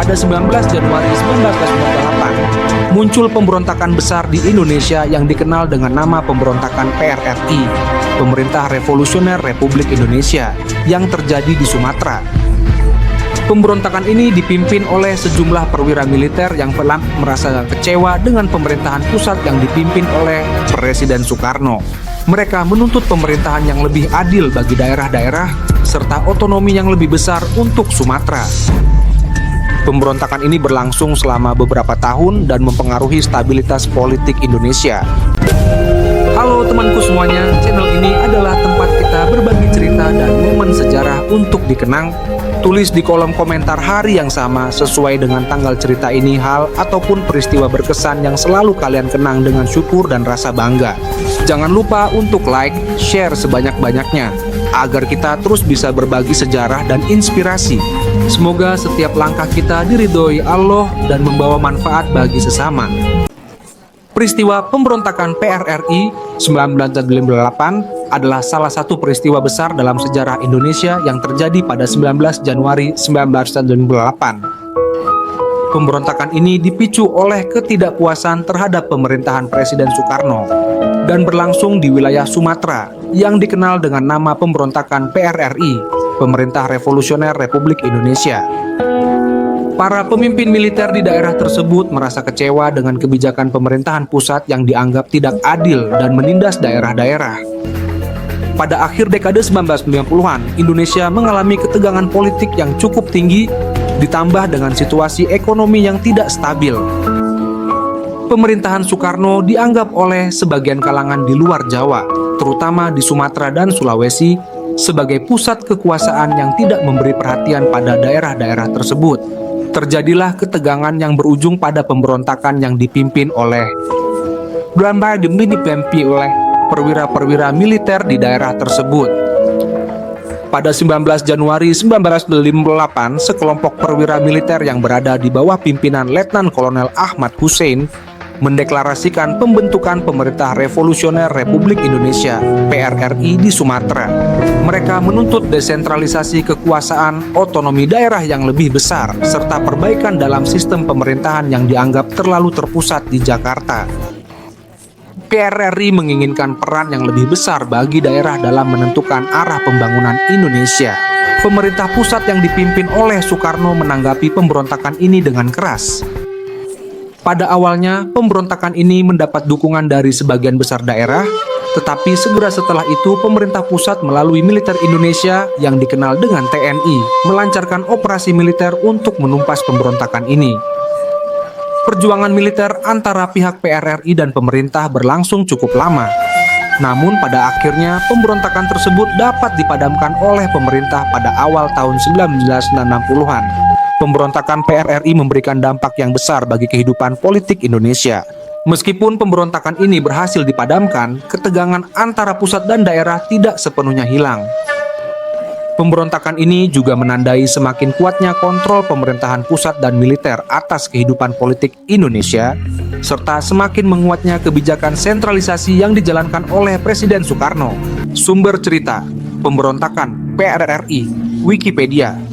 Pada 19 Januari 1958, muncul pemberontakan besar di Indonesia yang dikenal dengan nama pemberontakan PRRI, Pemerintah Revolusioner Republik Indonesia, yang terjadi di Sumatera. Pemberontakan ini dipimpin oleh sejumlah perwira militer yang pelan merasa kecewa dengan pemerintahan pusat yang dipimpin oleh Presiden Soekarno. Mereka menuntut pemerintahan yang lebih adil bagi daerah-daerah serta otonomi yang lebih besar untuk Sumatera. Pemberontakan ini berlangsung selama beberapa tahun dan mempengaruhi stabilitas politik Indonesia. Halo temanku semuanya, channel ini adalah tempat kita berbagi cerita dan momen sejarah untuk dikenang. Tulis di kolom komentar hari yang sama sesuai dengan tanggal cerita ini, hal ataupun peristiwa berkesan yang selalu kalian kenang dengan syukur dan rasa bangga. Jangan lupa untuk like, share sebanyak-banyaknya agar kita terus bisa berbagi sejarah dan inspirasi. Semoga setiap langkah kita diridhoi Allah dan membawa manfaat bagi sesama. Peristiwa pemberontakan PRRI 1958 adalah salah satu peristiwa besar dalam sejarah Indonesia yang terjadi pada 19 Januari 1958. Pemberontakan ini dipicu oleh ketidakpuasan terhadap pemerintahan Presiden Soekarno dan berlangsung di wilayah Sumatera yang dikenal dengan nama pemberontakan PRRI, Pemerintah Revolusioner Republik Indonesia. Para pemimpin militer di daerah tersebut merasa kecewa dengan kebijakan pemerintahan pusat yang dianggap tidak adil dan menindas daerah-daerah. Pada akhir dekade 1990-an, Indonesia mengalami ketegangan politik yang cukup tinggi, ditambah dengan situasi ekonomi yang tidak stabil. Pemerintahan Soekarno dianggap oleh sebagian kalangan di luar Jawa, terutama di Sumatera dan Sulawesi, sebagai pusat kekuasaan yang tidak memberi perhatian pada daerah-daerah tersebut. Terjadilah ketegangan yang berujung pada pemberontakan yang dipimpin oleh perwira-perwira militer di daerah tersebut. Pada 19 Januari 1958, sekelompok perwira militer yang berada di bawah pimpinan Letnan Kolonel Ahmad Hussein mendeklarasikan pembentukan Pemerintah Revolusioner Republik Indonesia (PRRI) di Sumatera. Mereka menuntut desentralisasi kekuasaan, otonomi daerah yang lebih besar, serta perbaikan dalam sistem pemerintahan yang dianggap terlalu terpusat di Jakarta. PRRI menginginkan peran yang lebih besar bagi daerah dalam menentukan arah pembangunan Indonesia. Pemerintah pusat yang dipimpin oleh Soekarno menanggapi pemberontakan ini dengan keras. Pada awalnya, pemberontakan ini mendapat dukungan dari sebagian besar daerah, tetapi segera setelah itu pemerintah pusat melalui militer Indonesia yang dikenal dengan TNI melancarkan operasi militer untuk menumpas pemberontakan ini. Perjuangan militer antara pihak PRRI dan pemerintah berlangsung cukup lama. Namun pada akhirnya pemberontakan tersebut dapat dipadamkan oleh pemerintah pada awal tahun 1960-an. Pemberontakan PRRI memberikan dampak yang besar bagi kehidupan politik Indonesia. Meskipun pemberontakan ini berhasil dipadamkan, ketegangan antara pusat dan daerah tidak sepenuhnya hilang. Pemberontakan ini juga menandai semakin kuatnya kontrol pemerintahan pusat dan militer atas kehidupan politik Indonesia, serta semakin menguatnya kebijakan sentralisasi yang dijalankan oleh Presiden Soekarno. Sumber cerita: Pemberontakan PRRI, Wikipedia.